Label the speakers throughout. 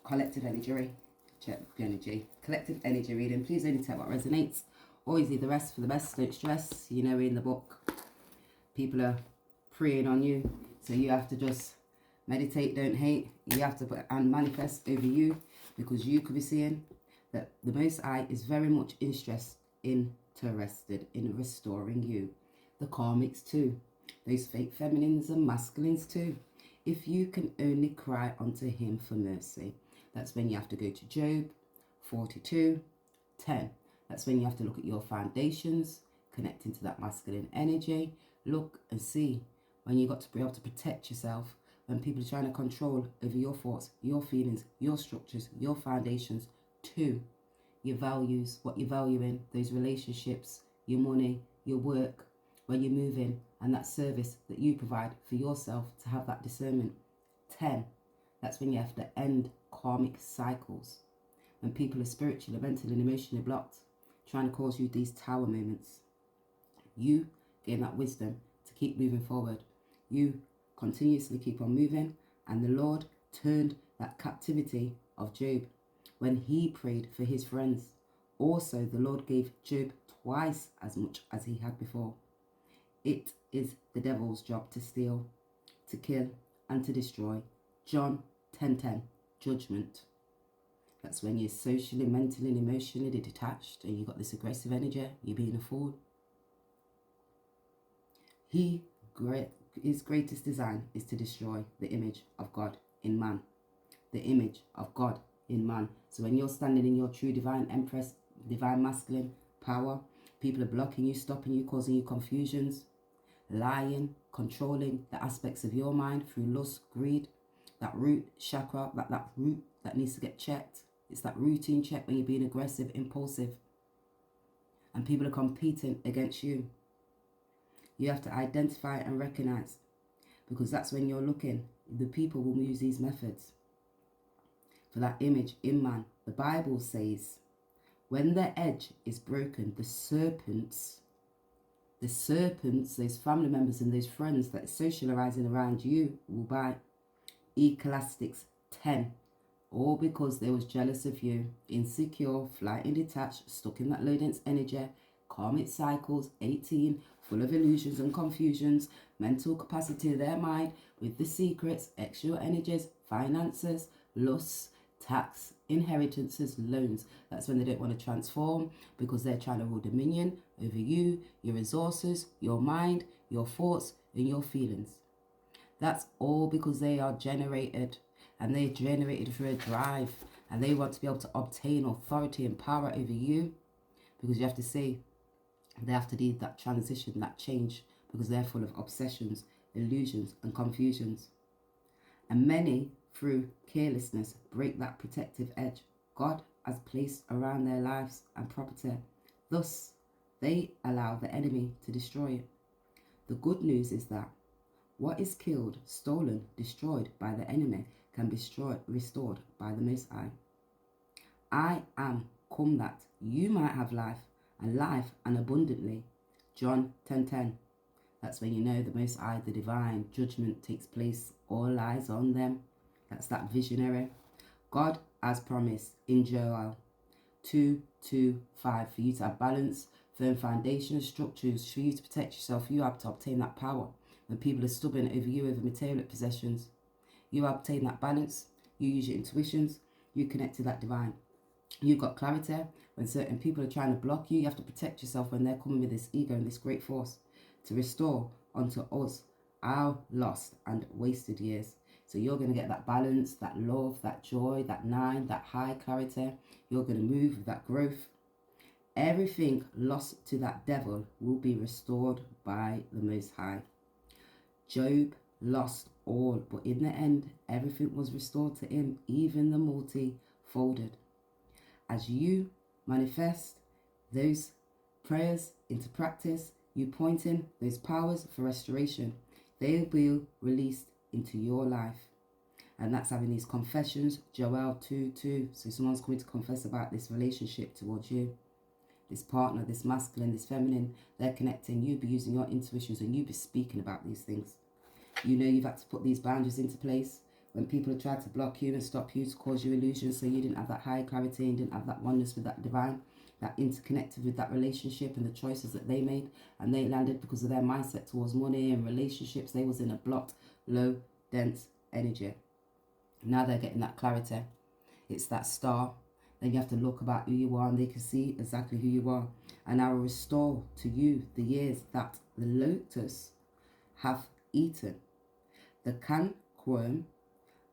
Speaker 1: collective energy. Check the energy. Collective energy reading. Please only take what resonates. Always leave the rest for the best. Don't stress. You know, in the book, people are preying on you. So you have to just meditate, don't hate. You have to put and manifest over you, because you could be seeing that the Most High is very much interested in restoring you. The karmics too. Those fake feminines and masculines too. If you can only cry unto him for mercy. That's when you have to go to Job 42:10. That's when you have to look at your foundations, connecting to that masculine energy. Look and see when you got to be able to protect yourself, when people are trying to control over your thoughts, your feelings, your structures, your foundations, too. Your values, what you're valuing, those relationships, your money, your work, where you're moving, and that service that you provide for yourself to have that discernment. 10. That's when you have to end karmic cycles. When people are spiritually, mentally, and emotionally blocked, trying to cause you these tower moments. You gain that wisdom to keep moving forward. You continuously keep on moving, and the Lord turned that captivity of Job when he prayed for his friends. Also, the Lord gave Job twice as much as he had before. It is the devil's job to steal, to kill, and to destroy. John 10:10, judgment. That's when you're socially, mentally, and emotionally detached, and you've got this aggressive energy, you're being a fool. His greatest design is to destroy the image of God in man. The image of God in man. So when you're standing in your true divine empress, divine masculine power, people are blocking you, stopping you, causing you confusions, lying, controlling the aspects of your mind through lust, greed, that root chakra, that root that needs to get checked. It's that routine check when you're being aggressive, impulsive, and people are competing against you. You have to identify and recognize, because that's when you're looking. The people will use these methods for that image in man. The Bible says, when the edge is broken, the serpents, those family members and those friends that are socializing around you will bite. Ecclesiastes 10. All because they was jealous of you, insecure, flighting detached, stuck in that low dense energy, karmic cycles, 18, full of illusions and confusions, mental capacity of their mind with the secrets, extra energies, finances, lusts, tax, inheritances, loans. That's when they don't want to transform, because they're trying to rule dominion over you, your resources, your mind, your thoughts, and your feelings. That's all because they are generated, and they're generated through a drive, and they want to be able to obtain authority and power over you, because you have to say, they have to do that transition, that change, because they're full of obsessions, illusions, and confusions. And many, through carelessness, break that protective edge God has placed around their lives and property. Thus, they allow the enemy to destroy it. The good news is that what is killed, stolen, destroyed by the enemy can be restored by the Most High. I am come that you might have life, and life and abundantly. John 10:10. That's when you know the Most High, the divine judgment takes place. All eyes on them. That's that visionary. God has promised in Joel 2:2-5 for you to have balance, firm foundation structures, for you to protect yourself. You have to obtain that power. When people are stubborn over you, over material possessions, you obtain that balance. You use your intuitions. You connect to that divine. You've got clarity. When certain people are trying to block you, you have to protect yourself when they're coming with this ego and this great force to restore unto us our lost and wasted years. So you're going to get that balance, that love, that joy, that nine, that high clarity. You're going to move with that growth. Everything lost to that devil will be restored by the Most High. Job lost all, but in the end, everything was restored to him, even the multi-folded. As you manifest those prayers into practice, you pointing those powers for restoration, they will be released into your life. And that's having these confessions, Joel 2:2. So someone's coming to confess about this relationship towards you, this partner, this masculine, this feminine. They're connecting. You be using your intuitions, and you be speaking about these things. You know you've had to put these boundaries into place when people have tried to block you and stop you to cause you illusions, so you didn't have that high clarity and didn't have that oneness with that divine, that interconnected with that relationship and the choices that they made, and they landed because of their mindset towards money and relationships. They was in a blocked, low, dense energy. Now they're getting that clarity. It's that star. Then you have to look about who you are and they can see exactly who you are. And I will restore to you the years that the locusts have eaten, the cankerworm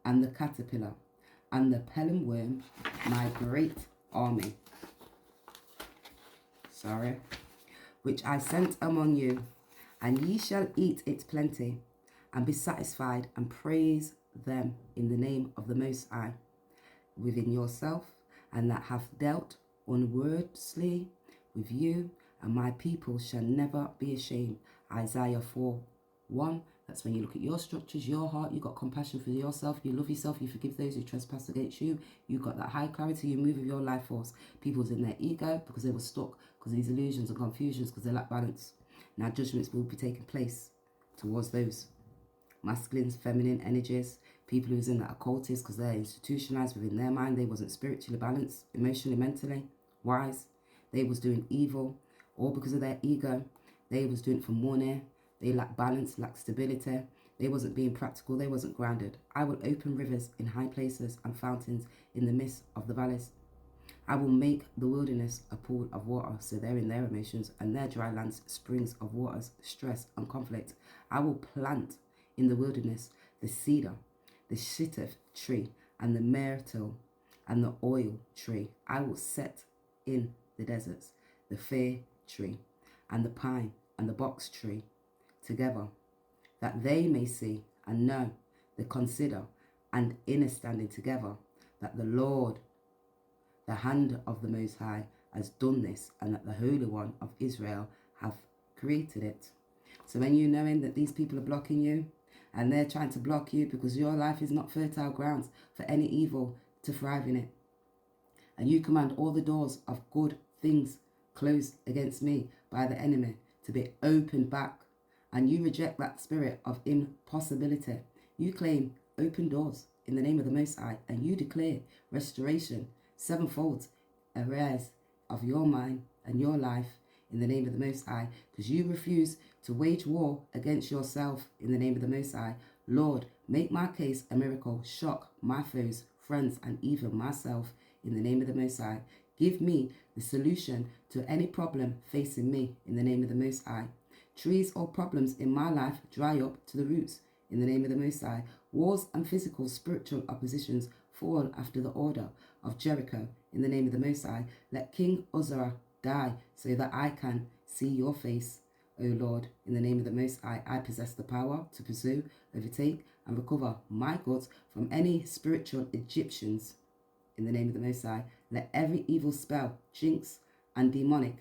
Speaker 1: and the caterpillar, and the pelham worm, my great army. Which I sent among you, and ye shall eat its plenty, and be satisfied, and praise them in the name of the Most High within yourself, and that hath dealt unwordly with you, and my people shall never be ashamed. Isaiah 4:1. That's when you look at your structures, your heart, you got compassion for yourself, you love yourself, you forgive those who trespass against you, you got that high clarity, you move with your life force. People's in their ego because they were stuck, because of these illusions and confusions, because they lack balance. Now judgments will be taking place towards those masculine, feminine energies, people who's in that occultist because they're institutionalized within their mind. They wasn't spiritually balanced, emotionally, mentally wise. They was doing evil, all because of their ego. They was doing it for money. They lack balance, lack stability. They wasn't being practical. They wasn't grounded. I will open rivers in high places and fountains in the midst of the valleys. I will make the wilderness a pool of water, so they're in their emotions, and their dry lands springs of waters, stress and conflict. I will plant in the wilderness the cedar, the shittah tree, and the myrtle, and the oil tree. I will set in the deserts the fir tree, and the pine, and the box tree together, that they may see and know, they consider, and in a standing together, that the Lord, the hand of the Most High, has done this, and that the Holy One of Israel have created it. So when you knowing that these people are blocking you, and they're trying to block you because your life is not fertile grounds for any evil to thrive in it, and you command all the doors of good things closed against me by the enemy to be opened back, and you reject that spirit of impossibility, you claim open doors in the name of the Most High, and you declare restoration, sevenfold arise of your mind and your life in the name of the Most High, because you refuse to wage war against yourself in the name of the Most High. Lord, make my case a miracle, shock my foes, friends, and even myself in the name of the Most High. Give me the solution to any problem facing me in the name of the Most High. Trees or problems in my life dry up to the roots in the name of the Most High. Wars and physical, spiritual oppositions fall after the order of Jericho in the name of the Most High. Let King Uzziah die so that I can see your face, O Lord, in the name of the Most High. I possess the power to pursue, overtake, and recover my goods from any spiritual Egyptians in the name of the Most High. Let every evil spell, jinx, and demonic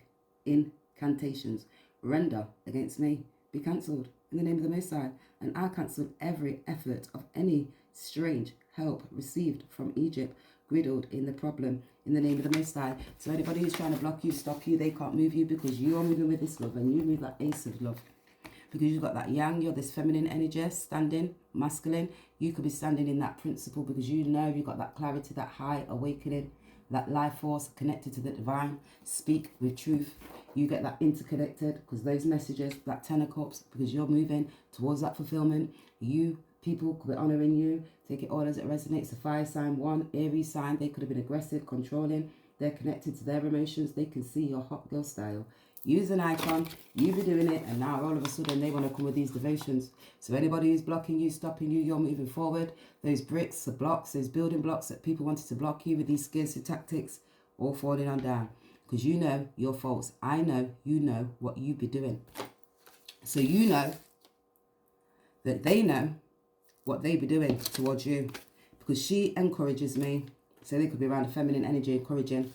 Speaker 1: incantations render against me be cancelled in the name of the Most High. And I cancel every effort of any strange help received from Egypt, griddled in the problem in the name of the Most High. So anybody who's trying to block you, stop you, they can't move you, because you are moving with this love, and you move that ace of love. Because you've got that yang, you're this feminine energy, standing, masculine. You could be standing in that principle because you know you've got that clarity, that high awakening, that life force connected to the divine. Speak with truth. You get that interconnected because those messages, that 10 of cups, because you're moving towards that fulfillment. You people could be honoring you. Take it all as it resonates. The fire sign, 1, Aries sign. They could have been aggressive, controlling. They're connected to their emotions. They can see your hot girl style. Use an icon. You be doing it, and now all of a sudden they want to come with these devotions. So anybody who's blocking you, stopping you, you're moving forward. Those bricks, the blocks, those building blocks that people wanted to block you with these scarcity tactics, all falling on down. Because you know your faults. I know you know what you be doing. So you know that they know what they be doing towards you. Because she encourages me. So they could be around a feminine energy, encouraging,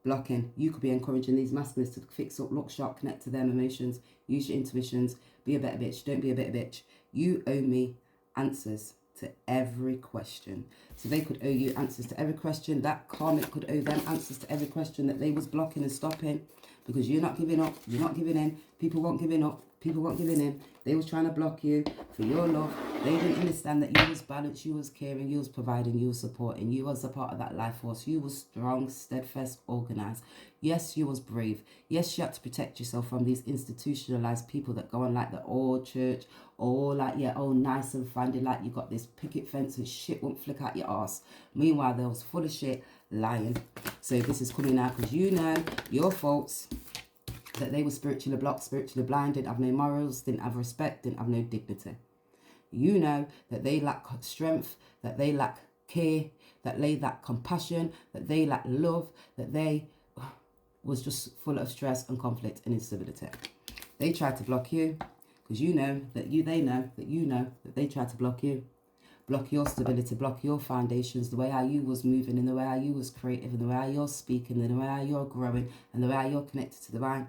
Speaker 1: blocking. You could be encouraging these masculines to fix up, look sharp, connect to them emotions, use your intuitions, be a better bitch, don't be a better bitch. You owe me answers to every question. So they could owe you answers to every question. That karmic could owe them answers to every question that they was blocking and stopping, because you're not giving up, you're not giving in. People weren't giving up. People weren't giving in. They was trying to block you for your love. They didn't understand that you was balanced, you was caring, you was providing, you was supporting. You was a part of that life force. You was strong, steadfast, organized. Yes, you was brave. Yes, you had to protect yourself from these institutionalized people that go on like the old church, or like, yeah, oh, nice and finding like you got this picket fence and shit won't flick out your ass. Meanwhile, they was full of shit, lying. So this is coming out because you know your faults, that they were spiritually blocked, spiritually blind, didn't have no morals, didn't have respect, didn't have no dignity. You know that they lack strength, that they lack care, that they lack compassion, that they lack love, that they was just full of stress and conflict and instability. They tried to block you because you know that they know that they tried to block you. Block your stability, block your foundations, the way how you was moving and the way how you was creative and the way how you're speaking and the way how you're growing and the way how you're connected to the divine.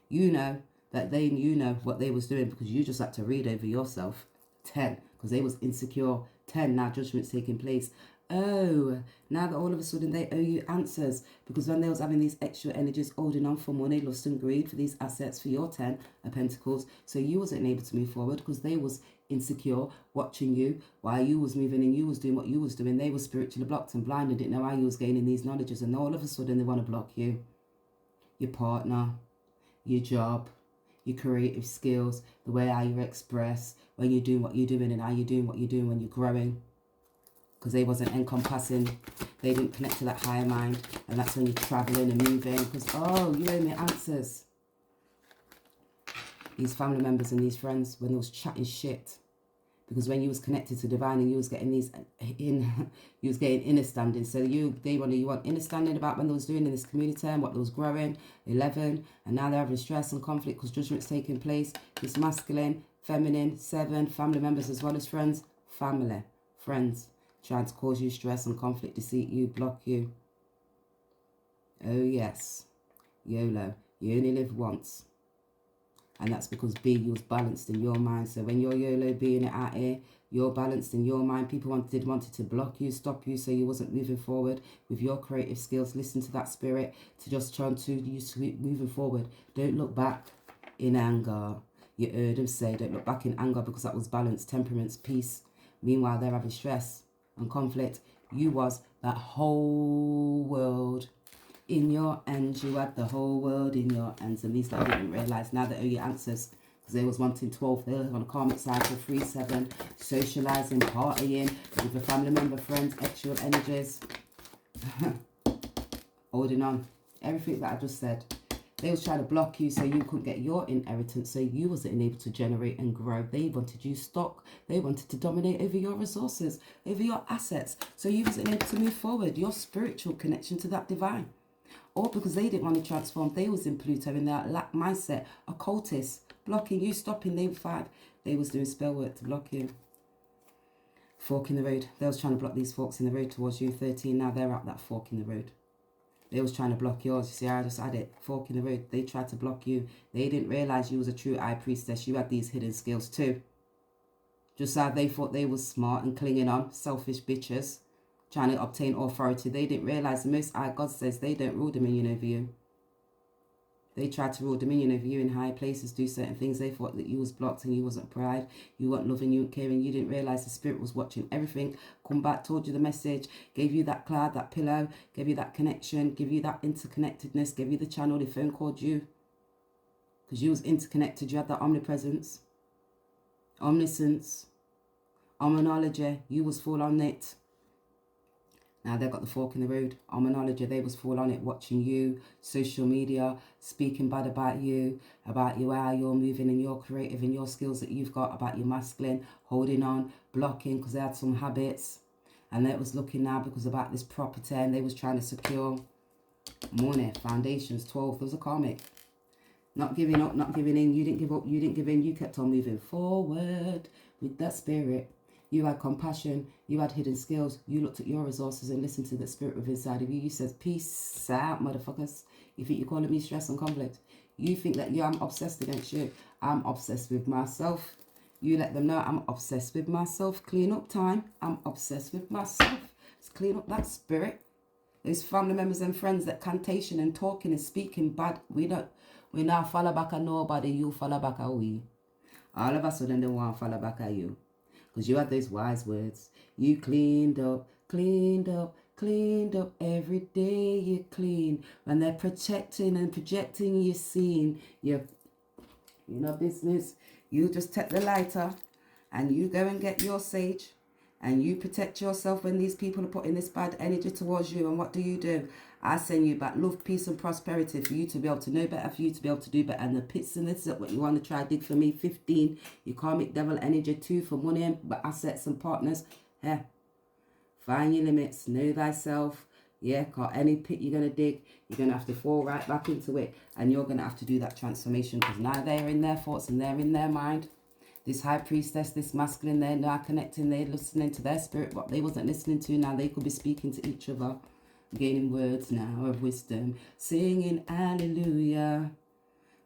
Speaker 1: You know that you know what they was doing because you just had to read over yourself. 10, because they was insecure. 10, now judgment's taking place. Oh, now that all of a sudden they owe you answers, because when they was having these extra energies holding on for money, lust and greed for these assets for your 10 of Pentacles, so you wasn't able to move forward because they was insecure watching you while you was moving and you was doing what you was doing. They was spiritually blocked and blind and didn't know how you was gaining these knowledges, and all of a sudden they want to block you, your partner, your job, your creative skills, the way how you express, when you're doing what you're doing and how you're doing what you're doing when you're growing. Because they wasn't encompassing, they didn't connect to that higher mind, and that's when you're traveling and moving, because, oh, you owe me answers. These family members and these friends, when they was chatting shit, because when you was connected to divine and you was getting these you was getting understanding. So you want understanding about when they was doing in this community and what they was growing. 11, and now they're having stress and conflict because judgment's taking place. This masculine, feminine, 7, family members as well as friends. Family, friends, trying to cause you stress and conflict, deceit you, block you. Oh yes, YOLO, you only live once. And that's because B, you was balanced in your mind. So when you're YOLO being it out here, you're balanced in your mind. People wanted to block you, stop you, so you wasn't moving forward with your creative skills. Listen to that spirit to just try to use moving forward. Don't look back in anger. You heard them say, don't look back in anger, because that was balance, temperaments, peace. Meanwhile, they're having stress and conflict. You was that whole world in your hands. You had the whole world in your hands, and these guys didn't realise. Now they owe you answers, because they was wanting 12. They were on a karmic cycle, 3, 7, socialising, partying with a family member, friends, actual energies, holding on. Everything that I just said. They was trying to block you so you couldn't get your inheritance, so you wasn't able to generate and grow. They wanted you stuck. They wanted to dominate over your resources, over your assets, so you wasn't able to move forward, your spiritual connection to that divine. Or because they didn't want to transform, they was in Pluto in their lack mindset, occultists, blocking you, stopping. They were 5. They was doing spell work to block you. Fork in the road. They was trying to block these forks in the road towards you. 13, now they're at that fork in the road. They was trying to block yours. You see, I just had it. Fork in the road. They tried to block you. They didn't realise you was a true high priestess. You had these hidden skills too. Just how they thought they was smart and clinging on. Selfish bitches. Trying to obtain authority. They didn't realise the Most High God says they don't rule dominion over you. They tried to rule dominion over you in high places, do certain things. They thought that you was blocked and you wasn't pride. You weren't loving, you weren't caring. You didn't realise the spirit was watching everything. Come back, told you the message, gave you that cloud, that pillow, gave you that connection, gave you that interconnectedness, gave you the channel, the phone called you. Because you was interconnected, you had that omnipresence, omniscience, omnology. You was full on it. Now they've got the fork in the road. Omnology, they was full on it, watching you, social media, speaking bad about you, how you're moving and you're creative and your skills that you've got, about your masculine, holding on, blocking because they had some habits. And they was looking now because about this property, and they was trying to secure money, foundations, 12. There was a karmic. Not giving up, not giving in. You didn't give up, you didn't give in. You kept on moving forward with that spirit. You had compassion, you had hidden skills, you looked at your resources and listened to the spirit within inside of you. You said, peace out, motherfuckers. You think you're calling me stress and conflict? You think that, I'm obsessed against you. I'm obsessed with myself. You let them know I'm obsessed with myself. Clean up time. I'm obsessed with myself. Let's clean up that spirit. Those family members and friends, that cantation and talking and speaking bad. We not follow back at nobody, you follow back at we. All of a sudden they want to follow back at you. Because you had those wise words. You cleaned up, cleaned up, cleaned up. Every day you clean. When they're protecting and projecting your scene, you know business. You just take the lighter and you go and get your sage. And you protect yourself when these people are putting this bad energy towards you. And what do? I send you back love, peace and prosperity for you to be able to know better, for you to be able to do better. And the pits and this is what you want to try dig for me. 15, you karmic devil energy. 2 for money and assets and partners. Yeah. Find your limits. Know thyself. Yeah, cause any pit you're going to dig, you're going to have to fall right back into it. And you're going to have to do that transformation. Because now they're in their thoughts and they're in their mind. This high priestess, this masculine, they're now connecting, they're listening to their spirit, what they wasn't listening to. Now they could be speaking to each other, gaining words now of wisdom, singing hallelujah.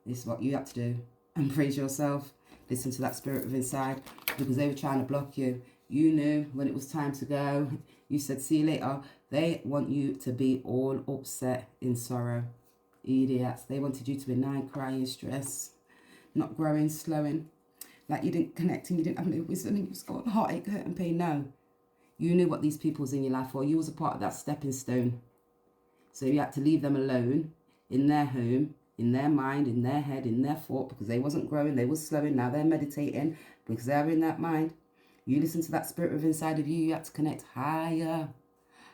Speaker 1: This is what you have to do. And praise yourself. Listen to that spirit within inside, because they were trying to block you. You knew when it was time to go. You said, see you later. They want you to be all upset in sorrow. Idiots. They wanted you to be nine, crying, stress, not growing, slowing. Like you didn't connect and you didn't have no wisdom and you was got heartache, hurt and pain. No. You knew what these people was in your life for. You was a part of that stepping stone. So you had to leave them alone in their home, in their mind, in their head, in their thought, because they wasn't growing, they was slowing. Now they're meditating because they're in that mind. You listen to that spirit within inside of you. You had to connect higher,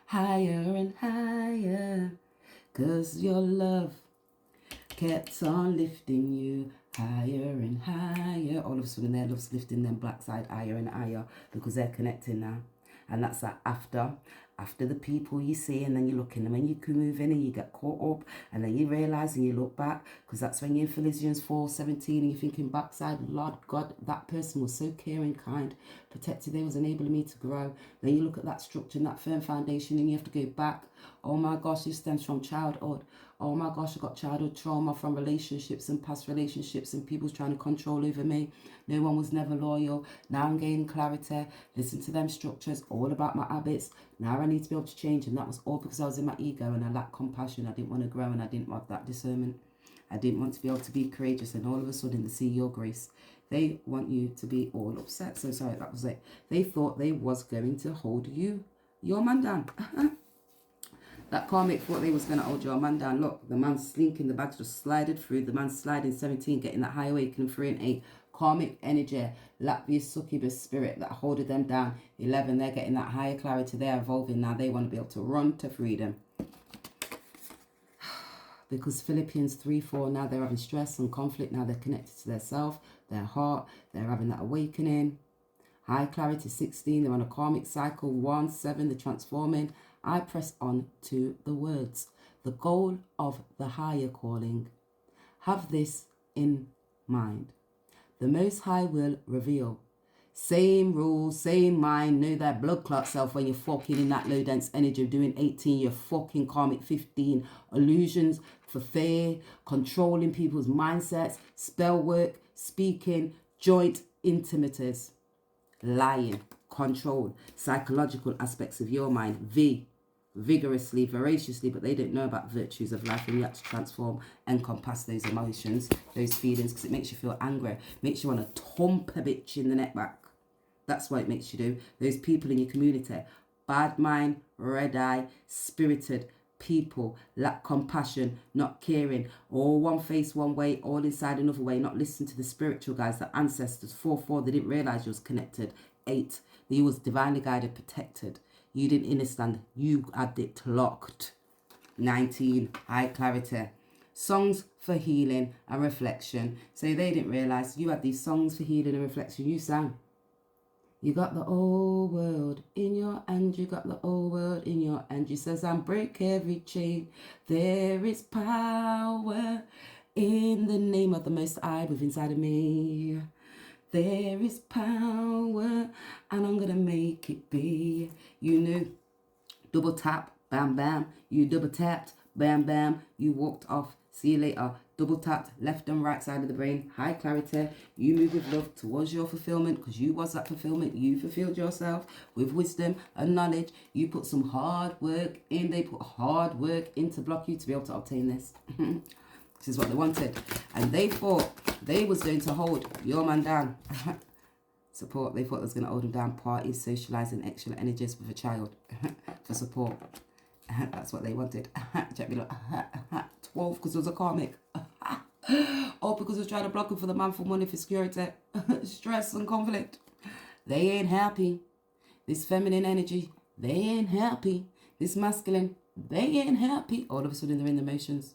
Speaker 1: higher and higher, because your love kept on lifting you higher and higher. All of a sudden their love's lifting them black side higher and higher, because they're connecting now. And that's that after the people you see, and then you look in them and you can move in and you get caught up, and then you realise and you look back, because that's when you're in Philippians 4:17 and you're thinking backside, Lord God, that person was so caring, kind, protective, they was enabling me to grow. Then you look at that structure and that firm foundation and you have to go back. Oh my gosh, this stems from childhood. Oh my gosh, I got childhood trauma from relationships and past relationships and people's trying to control over me. No one was never loyal. Now I'm gaining clarity. Listen to them structures, all about my habits. Now I need to be able to change, and that was all because I was in my ego and I lacked compassion. I didn't want to grow and I didn't want that discernment. I didn't want to be able to be courageous, and all of a sudden to see your grace. They want you to be all upset. So sorry, that was it. They thought they was going to hold you, your man down. That karmic thought they was going to hold your man down. Look, the man's slinking, the bags just slided through. The man's sliding 17, getting that high awakening 3 and 8. Karmic energy, Latvia's succubus spirit that holded them down. 11, they're getting that higher clarity. They're evolving now. They want to be able to run to freedom. Because Philippians 3:4, now they're having stress and conflict. Now they're connected to their self, their heart. They're having that awakening. High clarity 16, they're on a karmic cycle. 1:7, they're transforming. I press on to the words. The goal of the higher calling. Have this in mind. The Most High will reveal. Same rules, same mind. Know that blood clot self when you're fucking in that low dense energy of doing 18. You're fucking karmic 15. Illusions for fear. Controlling people's mindsets. Spell work. Speaking. Joint intimities. Lying. Control. Psychological aspects of your mind. Vigorously, voraciously, but they don't know about virtues of life, and you have to transform, encompass those emotions, those feelings, because it makes you feel angry, makes you want to thump a bitch in the neck back. That's what it makes you do. Those people in your community, bad mind, red eye, spirited people, lack compassion, not caring, all one face one way, all inside another way, not listening to the spiritual guys, the ancestors. 4:4, they didn't realize you was connected. 8, that you was divinely guided, protected. You didn't understand. You had it locked. 19, high clarity. Songs for healing and reflection. So they didn't realise you had these songs for healing and reflection. You sang. You got the whole world in your hand. You got the whole world in your hand. You says, I'm break every chain. There is power in the name of the Most High within inside of me. There is power, and I'm going to make it be. You knew. Double tap, bam, bam. You double tapped, bam, bam. You walked off. See you later. Double tapped, left and right side of the brain. High clarity. You move with love towards your fulfillment, because you was that fulfillment. You fulfilled yourself with wisdom and knowledge. You put some hard work in. They put hard work in to block you to be able to obtain this. This is what they wanted. And they thought they was going to hold your man down. Support. They thought they was going to hold him down. Parties, socialising, extra energies with a child for support. That's what they wanted. Check me, look. 12 because it was a comic. Or because it was trying to block him for the man for money for security. Stress and conflict. They ain't happy. This feminine energy, they ain't happy. This masculine, they ain't happy. All of a sudden they're in the emotions.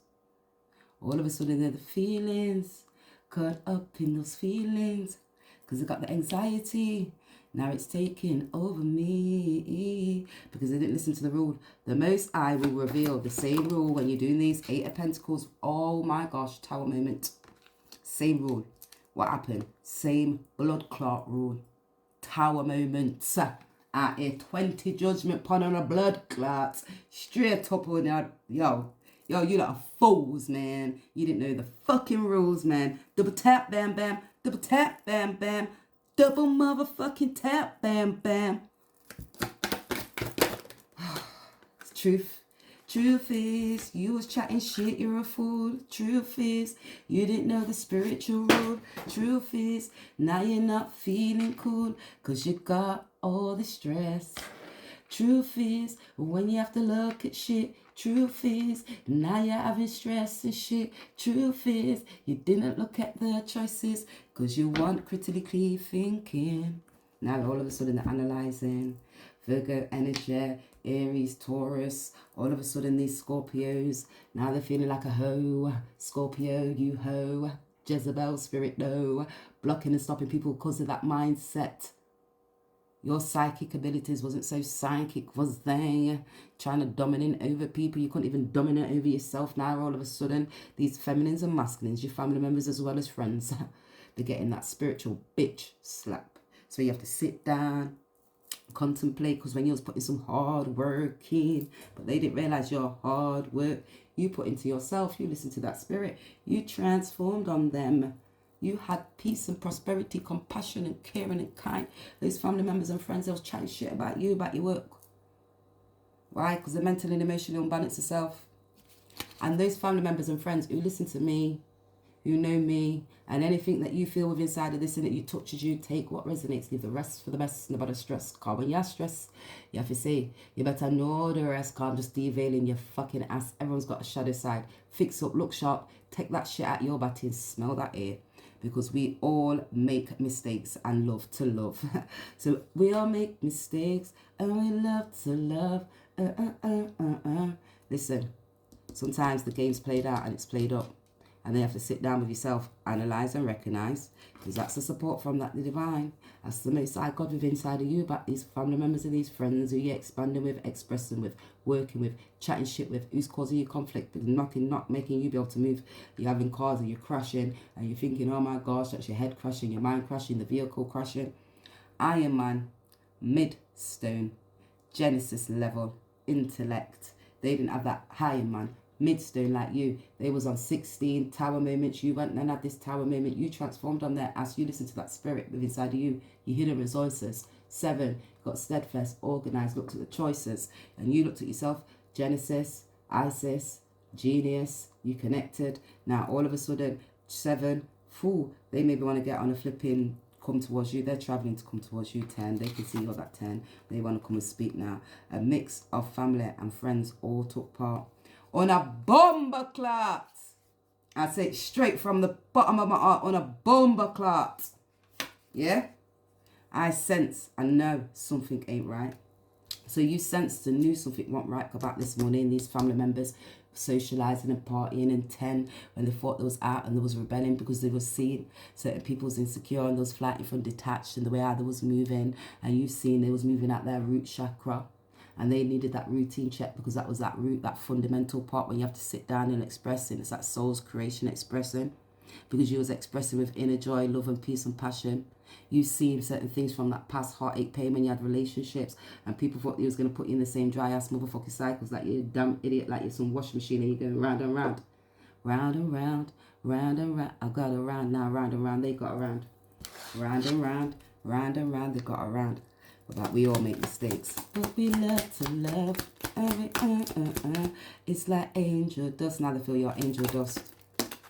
Speaker 1: All of a sudden they're the feelings. Caught up in those feelings. Because they got the anxiety. Now it's taking over me. Because they didn't listen to the rule. The Most High will reveal the same rule when you're doing these 8 of Pentacles. Oh my gosh, Tower moment. Same rule. What happened? Same blood clot rule. Tower moments. At a 20 judgment pun on a blood clot. Straight up on that. Yo, you lot are fools, man. You didn't know the fucking rules, man. Double tap, bam, bam. Double tap, bam, bam. Double motherfucking tap, bam, bam. It's truth. Truth is, you was chatting shit, you're a fool. Truth is, you didn't know the spiritual rule. Truth is, now you're not feeling cool, cause you got all the stress. Truth is, when you have to look at shit. Truth is, now you're having stress and shit. Truth is, you didn't look at the choices, cause you weren't critically thinking. Now all of a sudden they're analysing. Virgo energy, Aries, Taurus, all of a sudden these Scorpios, now they're feeling like a hoe. Scorpio, you hoe. Jezebel, spirit no. Blocking and stopping people because of that mindset. Your psychic abilities wasn't so psychic, was they? Trying to dominate over people. You couldn't even dominate over yourself. Now all of a sudden, these feminines and masculines, your family members as well as friends, they're getting that spiritual bitch slap. So you have to sit down, contemplate, because when you was putting some hard work in, but they didn't realize your hard work you put into yourself, you listened to that spirit, you transformed on them. You had peace and prosperity, compassion and caring and kind. Those family members and friends, they was chatting shit about you, about your work. Why? Because they're mentally and emotionally unbalanced yourself. And those family members and friends who listen to me, who know me, and anything that you feel within inside of this and that you touches you, take what resonates, leave the rest for the best, nobody stress. Because when you're stressed, you have to say, you better know the rest, can't just deveiling your fucking ass. Everyone's got a shadow side. Fix up, look sharp, take that shit out your body and smell that air. Because we all make mistakes and love to love. So we all make mistakes and we love to love. Listen, sometimes the game's played out and it's played up. And they have to sit down with yourself, analyse and recognise. Because that's the support from that the divine. That's the Most High God within inside of you about these family members and these friends who you're expanding with, expressing with, working with, chatting shit with, who's causing you conflict, but not making you be able to move. You're having cars and you're crashing and you're thinking, oh my gosh, that's your head crashing, your mind crashing, the vehicle crashing. Iron Man, midstone, Genesis level, intellect. They didn't have that Iron Man. Midstone like you, they was on 16 tower moments. You went and had this tower moment. You transformed on there as you listen to that spirit within inside of you. Your hidden resources. 7, got steadfast, organized, looked at the choices, and you looked at yourself. Genesis, Isis, genius. You connected. Now all of a sudden, 7, fool. They maybe want to get on a flipping come towards you. They're traveling to come towards you. 10, they can see you're that 10. They want to come and speak now. A mix of family and friends all took part on a bomber clot. I say it straight from the bottom of my heart, on a bomber clot. Yeah? I sense and know something ain't right. So you sensed and knew something wasn't right about this morning. These family members socialising and partying, and 10 when they thought they was out and they was rebelling because they was seeing certain people was insecure and they was flighting from detached and the way how they was moving, and you seen they was moving out their root chakra. And they needed that routine check because that was that root, that fundamental part when you have to sit down and express it. It's that soul's creation expressing. Because you was expressing with inner joy, love and peace and passion. You've seen certain things from that past heartache pain when you had relationships and people thought you was going to put you in the same dry ass motherfucking cycles like you're a damn idiot, like you're some washing machine and you're going round and round. Round and round, round and round. I've got around now, round and round, they got around. Round and round, round and round, they got around. But we all make mistakes. But we love to love. It's like angel dust. Now they feel your angel dust.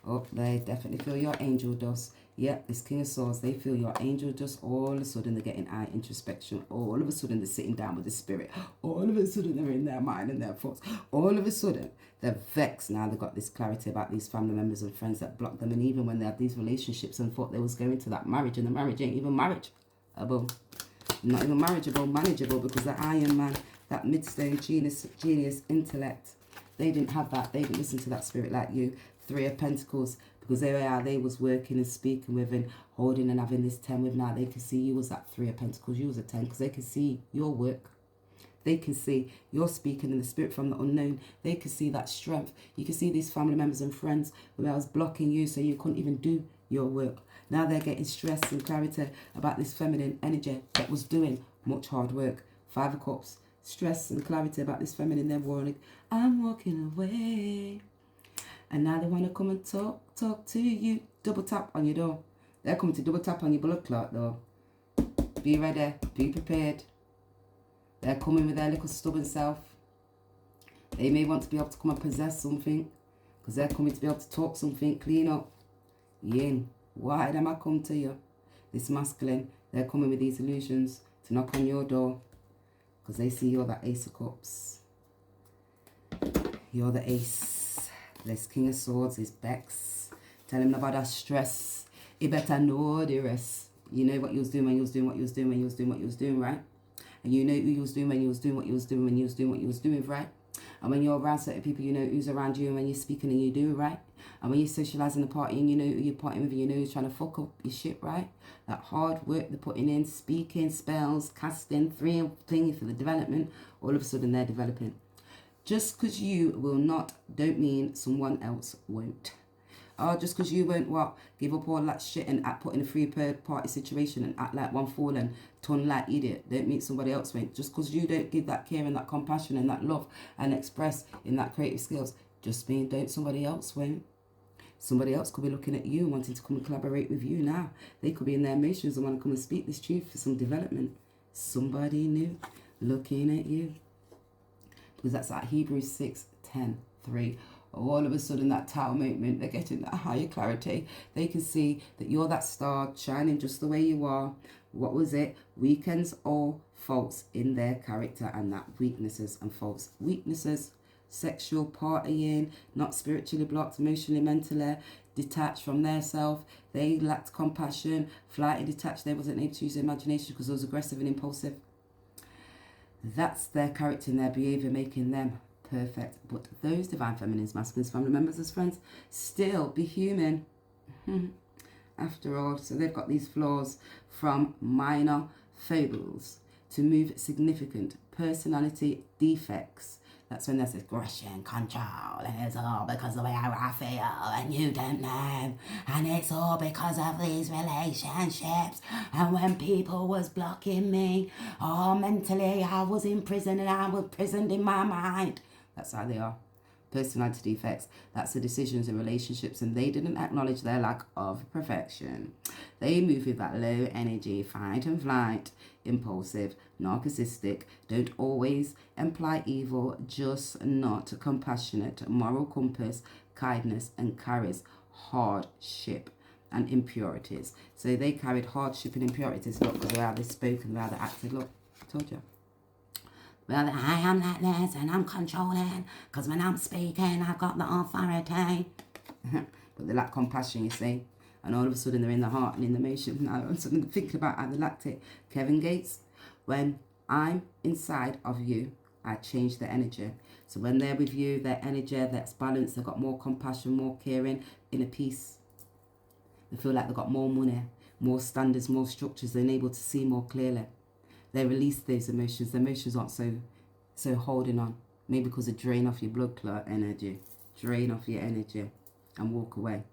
Speaker 1: Oh, they definitely feel your angel dust. Yep, this King of Swords, they feel your angel dust. All of a sudden, they're getting eye introspection. All of a sudden, they're sitting down with the spirit. All of a sudden, they're in their mind and their thoughts. All of a sudden, they're vexed now. They've got this clarity about these family members and friends that blocked them. And even when they had these relationships and thought they was going to that marriage, and the marriage ain't even marriageable. Not even marriageable, manageable, because the Iron Man, that midstone genius intellect, they didn't have that. They didn't listen to that spirit like you. Three of Pentacles, because they was working and speaking with and holding and having this 10 with. Now they can see you was that Three of Pentacles, you was a 10, because they can see your work. They can see you're speaking in the spirit from the unknown. They can see that strength. You can see these family members and friends who I was blocking you so you couldn't even do your work. Now they're getting stress and clarity about this feminine energy that was doing much hard work. Five of Cups, stress and clarity about this feminine. They're warning, I'm walking away. And now they want to come and talk to you. Double tap on your door. They're coming to double tap on your blood clot though. Be ready. Be prepared. They're coming with their little stubborn self. They may want to be able to come and possess something. Because they're coming to be able to talk something. Clean up. Yin. Why did I come to you? This masculine. They're coming with these illusions to knock on your door. Because they see you're that Ace of Cups. You're the Ace. This King of Swords is Bex. Tell him about that stress. He better know the rest. You know what you was doing when you was doing what you was doing when you was doing what you was doing, right? And you know who you was doing when you was doing what you was doing when you was doing what you was doing, right? And when you're around certain people, you know who's around you and when you're speaking and you do, right? And when you're socialising the party and you know who you're partying with and you know who's trying to fuck up your shit, right? That hard work they're putting in, speaking, spells, casting, three things for the development, all of a sudden they're developing. Just because you will not, don't mean someone else won't. Oh, just because you won't what? Give up all that shit and put in a free party situation and act like one fool and turn like idiot. Don't mean somebody else won't. Just because you don't give that care and that compassion and that love and express in that creative skills, just mean don't somebody else won't. Somebody else could be looking at you and wanting to come and collaborate with you now. They could be in their emotions and want to come and speak this truth for some development. Somebody new looking at you. Because that's at Hebrews 6:10:3. All of a sudden, that Tower moment, they're getting that higher clarity. They can see that you're that star shining just the way you are. What was it? Weakens or faults in their character, and that weaknesses and faults. Weaknesses, sexual partying, not spiritually blocked, emotionally, mentally detached from their self. They lacked compassion, flighty, detached. They wasn't able to use their imagination because they was aggressive and impulsive. That's their character and their behavior making them perfect. But those divine feminines, masculines, family members as friends, still be human after all. So they've got these flaws from minor foibles to move significant personality defects. That's when there's aggression, control, and it's all because of the way I feel, and you don't know, and it's all because of these relationships, and when people was blocking me, mentally I was in prison and I was prisoned in my mind. That's how they are. Personality defects, that's the decisions in relationships, and they didn't acknowledge their lack of perfection. They move with that low energy, fight and flight, impulsive, narcissistic, don't always imply evil, just not compassionate, moral compass, kindness, and carries hardship and impurities. So they carried hardship and impurities. Look, the way they spoke and the way they acted. Look, I told you. Well, I am like this and I'm controlling because when I'm speaking, I've got the authority. But they lack compassion, you see. And all of a sudden, they're in the heart and in the emotion. Now, I'm suddenly thinking about how they lacked it. Kevin Gates, when I'm inside of you, I change the energy. So when they're with you, their energy, that's balanced. They've got more compassion, more caring, inner peace. They feel like they've got more money, more standards, more structures. They're able to see more clearly. They release those emotions. The emotions aren't so holding on. Maybe because they drain off your blood clot energy. Drain off your energy and walk away.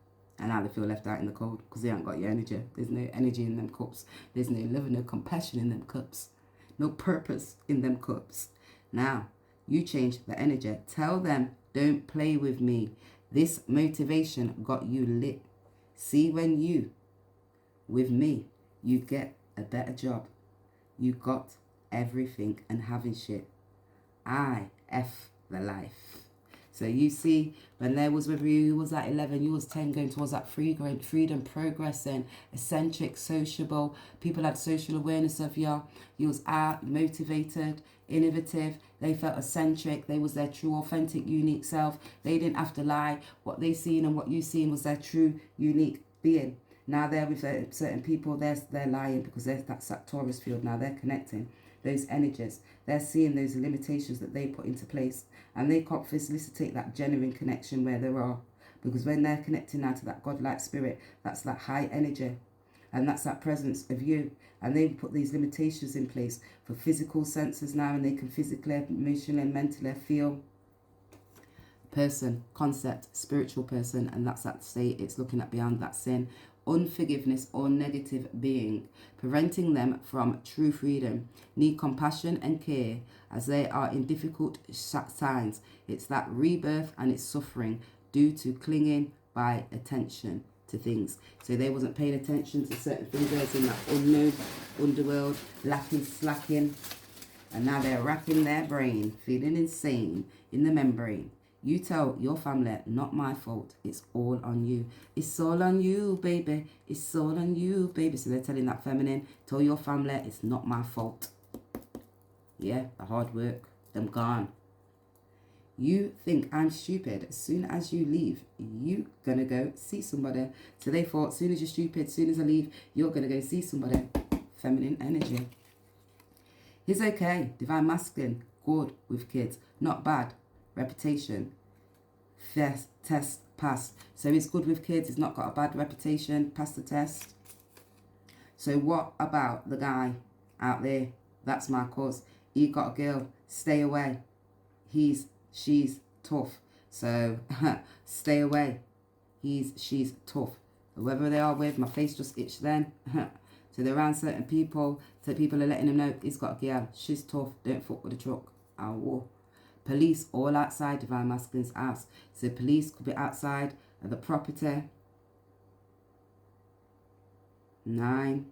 Speaker 1: And now they feel left out in the cold because they haven't got your energy. There's no energy in them cups. There's no love, no compassion in them cups. No purpose in them cups. Now, you change the energy. Tell them, don't play with me. This motivation got you lit. See, when you, with me, you get a better job. You got everything and having shit. I F the life. So you see, when there was with you was at 11, you was 10, going towards that freedom, progressing, eccentric, sociable. People had social awareness of you. You was out, motivated, innovative. They felt eccentric. They was their true, authentic, unique self. They didn't have to lie. What they seen and what you seen was their true, unique being. Now they're with certain people, they're lying because there's that Taurus field. Now they're connecting those energies. They're seeing those limitations that they put into place. And they can't facilitate that genuine connection where there are. Because when they're connecting now to that godlike spirit, that's that high energy. And that's that presence of you. And they put these limitations in place for physical senses now. And they can physically, emotionally, and mentally feel person, concept, spiritual person. And that's that state. It's looking at beyond that sin, unforgiveness or negative being, preventing them from true freedom, need compassion and care as they are in difficult signs. It's that rebirth and it's suffering due to clinging by attention to things. So they wasn't paying attention to certain things in that unknown underworld, lacking, slacking, and now they're racking their brain, feeling insane in the membrane. You tell your family, not my fault. It's all on you. It's all on you, baby. It's all on you, baby. So they're telling that feminine, tell your family, it's not my fault. Yeah, the hard work, them gone. You think I'm stupid. As soon as you leave, you gonna go see somebody. So they thought, as soon as you're stupid, as soon as I leave, you're gonna go see somebody. Feminine energy. He's okay. Divine masculine. Good with kids. Not bad. Reputation. First test passed. So he's good with kids. He's not got a bad reputation. Passed the test. So what about the guy out there? That's my cause. He got a girl. Stay away. She's tough. So stay away. She's tough. Whoever they are with, my face just itched then. So they're around certain people. So people are letting him know he's got a girl. She's tough. Don't fuck with the truck. I'll war. Police all outside Divine Masculine's house. So police could be outside of the property. 9.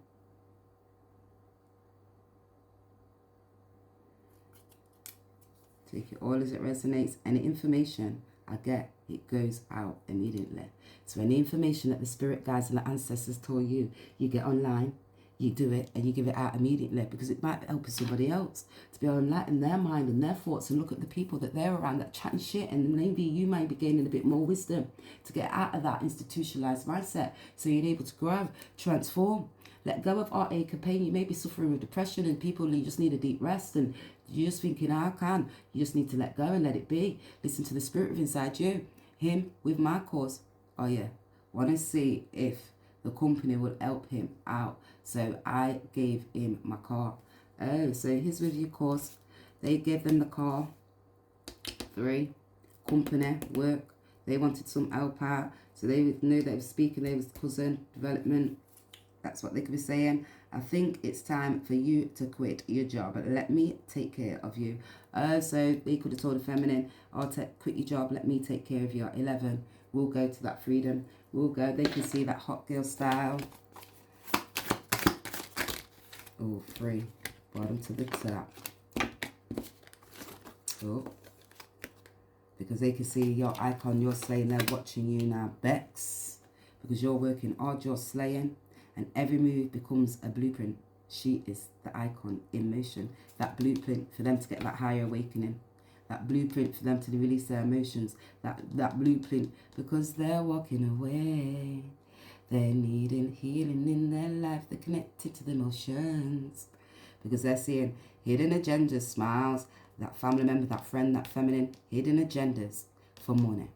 Speaker 1: Take it all as it resonates. Any information I get, it goes out immediately. So any information that the spirit guides and the ancestors told you, you get online, you do it, and you give it out immediately because it might be helping somebody else to be able to enlighten their mind and their thoughts and look at the people that they're around that chatting shit, and maybe you might be gaining a bit more wisdom to get out of that institutionalized mindset so you're able to grow, transform, let go of heartache and pain. You may be suffering with depression and people, you just need a deep rest and you're just thinking, I can. You just need to let go and let it be. Listen to the spirit within inside you. Him with my cause. Oh yeah, want to see if the company will help him out. So I gave him my car. Oh, so he's with your cause. They gave them the car. 3, company, work. They wanted some help out. So they knew they were speaking. They was cousin, development. That's what they could be saying. I think it's time for you to quit your job. Let me take care of you. So they could have told the feminine, quit your job. Let me take care of you. 11. We'll go to that freedom. We'll go. They can see that hot girl style. Oh, 3. Bottom to the top. Oh. Because they can see your icon. You're slaying. They're watching you now. Bex. Because you're working hard. You're slaying. And every move becomes a blueprint. She is the icon in motion. That blueprint for them to get that higher awakening. That blueprint for them to release their emotions. That blueprint because they're walking away. They're needing healing in their life. They're connected to the emotions. Because they're seeing hidden agendas, smiles. That family member, that friend, that feminine. Hidden agendas for money.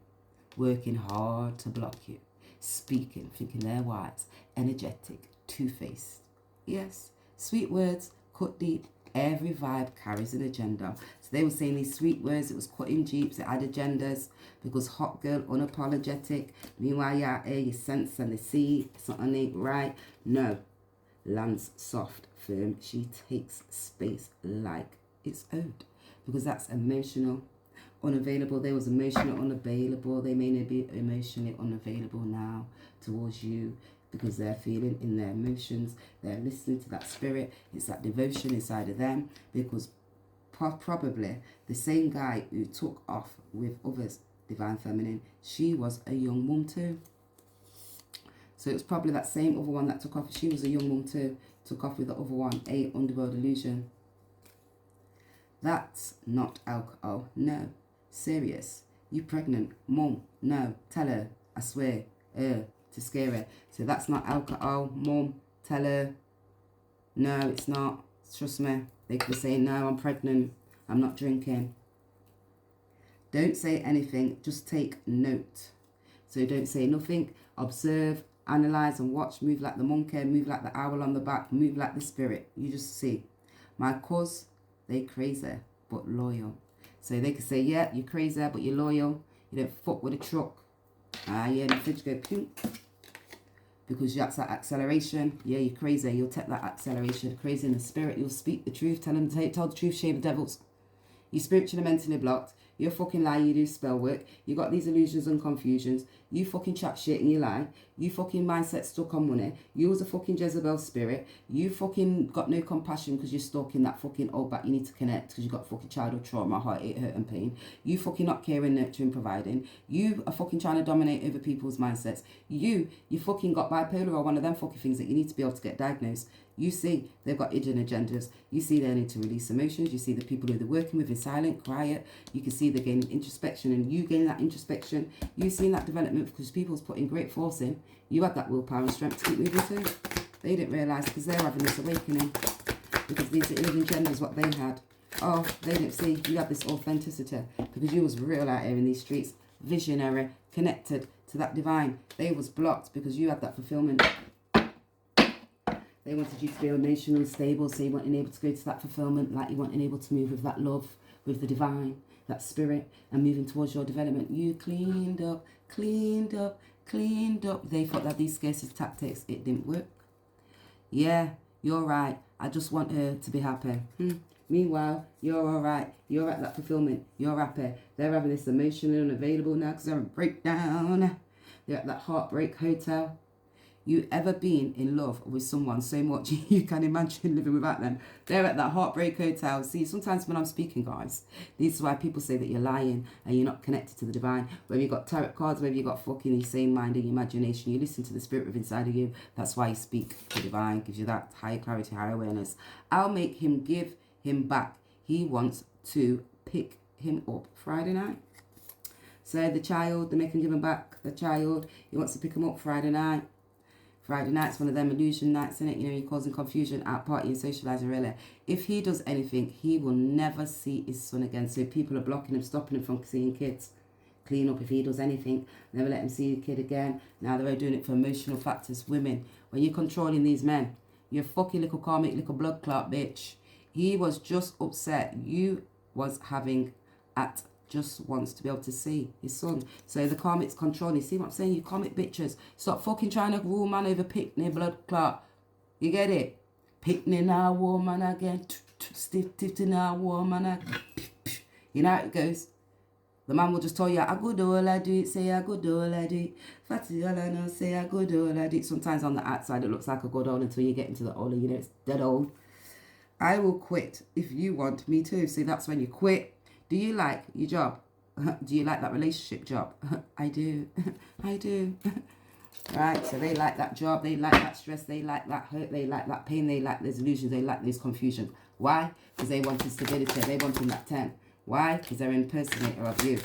Speaker 1: Working hard to block you. Speaking, thinking they're wise, energetic, two-faced. Yes, sweet words, cut deep. Every vibe carries an agenda. So they were saying these sweet words, it was cutting jeeps, it had agendas, because hot girl, unapologetic. Meanwhile, you're out here, you sense and they see something ain't right. No, lands soft, firm. She takes space like it's owed, because that's emotional. Unavailable, they was emotional, unavailable. They may not be emotionally unavailable now towards you because they're feeling in their emotions. They're listening to that spirit. It's that devotion inside of them because probably the same guy who took off with others divine feminine. She was a young mum too. So it's probably that same other one that took off. She was a young mum too. Took off with the other one, a underworld illusion. That's not alcohol. No. Serious. You pregnant. Mum. No. Tell her. I swear. To scare her. So that's not alcohol. Mum. Tell her. No, it's not. Trust me. They could say, no, I'm pregnant. I'm not drinking. Don't say anything. Just take note. So don't say nothing. Observe, analyze and watch. Move like the monkey. Move like the owl on the back. Move like the spirit. You just see. My cause, they crazy but loyal. So they could say, yeah, you're crazy but you're loyal. You don't fuck with a truck. Yeah, the fridge go pink. Because that's that acceleration. Yeah, you're crazy. You'll take that acceleration. Crazy in the spirit. You'll speak the truth. Tell the truth. Shame the devils. You're spiritually and mentally blocked. You're fucking lie. You do spell work. You got these illusions and confusions. You fucking chat shit and you lie. You fucking mindset stuck on money. You was a fucking Jezebel spirit. You fucking got no compassion because you're stuck in that fucking old back. You need to connect because you got fucking childhood trauma, heartache, hurt and pain. You fucking not caring, nurturing, providing. You are fucking trying to dominate over people's mindsets. You fucking got bipolar or one of them fucking things that you need to be able to get diagnosed. You see, they've got hidden agendas. You see they need to release emotions. You see the people who they're working with is silent, quiet. You can see they're gaining introspection and you gain that introspection. You've seen that development because people's putting great force in. You had that willpower and strength to keep moving too. They didn't realise because they're having this awakening. Because these hidden agendas, what they had. Oh, they didn't see you had this authenticity because you was real out here in these streets. Visionary, connected to that divine. They was blocked because you had that fulfillment. They wanted you to be emotionally stable, so you weren't able to go to that fulfillment, like you weren't able to move with that love, with the divine, that spirit, and moving towards your development. You cleaned up, cleaned up, cleaned up. They thought that these scarcity tactics, it didn't work. Yeah, you're right. I just want her to be happy. Meanwhile, you're all right. You're at that fulfillment. You're happy. They're having this emotional unavailable now because they're in breakdown. They're at that heartbreak hotel. You ever been in love with someone so much you can imagine living without them? They're at that heartbreak hotel. See, sometimes when I'm speaking, guys, this is why people say that you're lying and you're not connected to the divine. Whether you got tarot cards, whether you got fucking insane mind and imagination, you listen to the spirit within inside of you. That's why you speak to the divine, gives you that higher clarity, higher awareness. I'll make him give him back. He wants to pick him up Friday night. So the child, they make him give him back. The child, he wants to pick him up Friday night. Friday night's one of them illusion nights, innit? You know, you're causing confusion, out partying, socialising, really. If he does anything, he will never see his son again. So people are blocking him, stopping him from seeing kids. Clean up if he does anything. Never let him see a kid again. Now they're doing it for emotional factors. Women, when you're controlling these men, you're fucking little karmic, little blood clot, bitch. He was just upset. You was having at just wants to be able to see his son. So the karmic's controlling. See what I'm saying? You karmic bitches. Stop fucking trying to rule man over picnic blood clot. You get it? Picnic now woman again. Stiff now woman again. You know how it goes. The man will just tell you, I good all I do it, say I good all I do it. Fatty all I know, say I good all I do it. Sometimes on the outside it looks like a good hole until you get into the hole and you know it's dead hole. I will quit if you want me to. See, that's when you quit. Do you like your job? Do you like that relationship job? I do. I do. Right, so they like that job. They like that stress. They like that hurt. They like that pain. They like those illusions. They like those confusions. Why? Because they want stability. They want that 10. Why? Because they're an impersonator of you.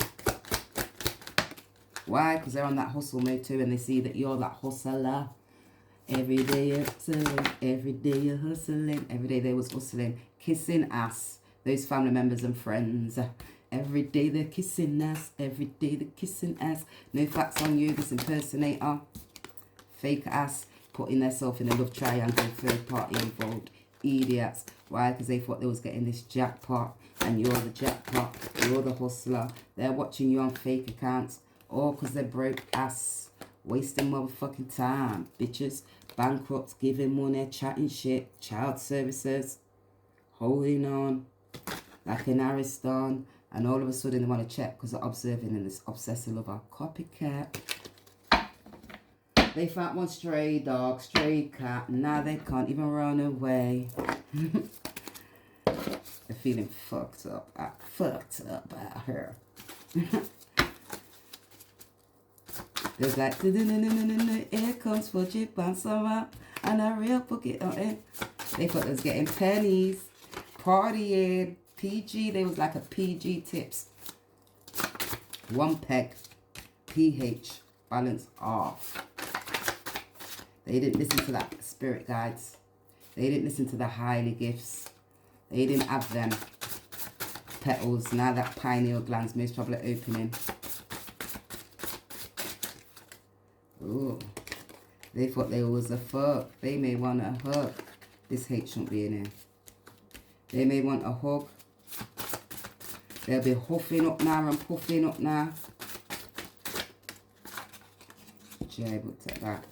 Speaker 1: Why? Because they're on that hustle mode too and they see that you're that hustler. Every day you're hustling. Every day you're hustling. Every day they was hustling. Kissing ass. Those family members and friends. Every day they're kissing ass. Every day they're kissing ass. No facts on you, this impersonator. Fake ass. Putting themselves in a love triangle. Third party involved. Idiots. Why? Because they thought they was getting this jackpot. And you're the jackpot. You're the hustler. They're watching you on fake accounts. All because they're broke ass. Wasting motherfucking time. Bitches. Bankrupts. Giving money. Chatting shit. Child services. Holding on. Like an Ariston, and all of a sudden they want to check because they're observing in this obsessive lover. Copycat. They found one stray dog, stray cat, now they can't even run away. They're feeling fucked up out here. There's like, here comes for Jip and Summer, and a real pocket on it. They thought they was getting pennies, partying, PG. They was like a PG tips. One peg, PH, balance off. They didn't listen to that spirit guides. They didn't listen to the highly gifts. They didn't have them petals. Now that pineal gland's most probably opening. Ooh. They thought they was a fuck. They may want a hug. This hate shouldn't be in here. They may want a hug. They'll be huffing up now and puffing up now. Jay, look at that.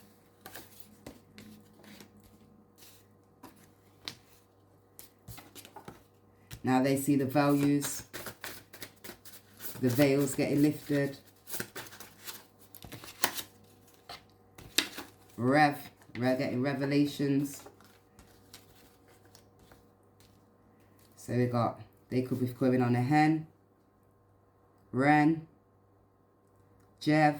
Speaker 1: Now they see the values. The veils getting lifted. Rev getting revelations. So we got, they could be going on a hen. Ren. Jev.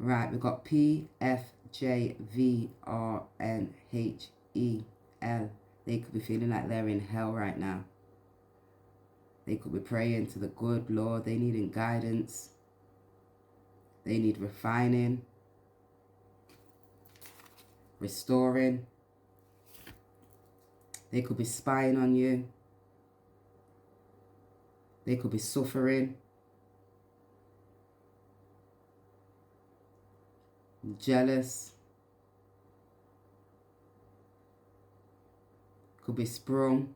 Speaker 1: Right, we got P, F, J, V, R, N, H, E, L. They could be feeling like they're in hell right now. They could be praying to the good Lord. They needing guidance. They need refining. Restoring. They could be spying on you. They could be suffering. Jealous. Could be sprung.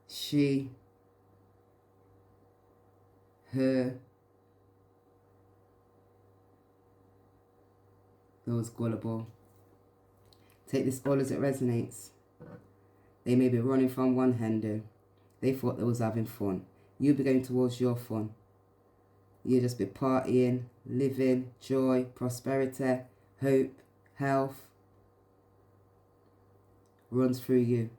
Speaker 1: She. Her. Those gullible. Take this all as it resonates. They may be running from one hander. They thought they was having fun. You'll be going towards your fun. You'll just be partying, living, joy, prosperity, hope, health. Runs through you.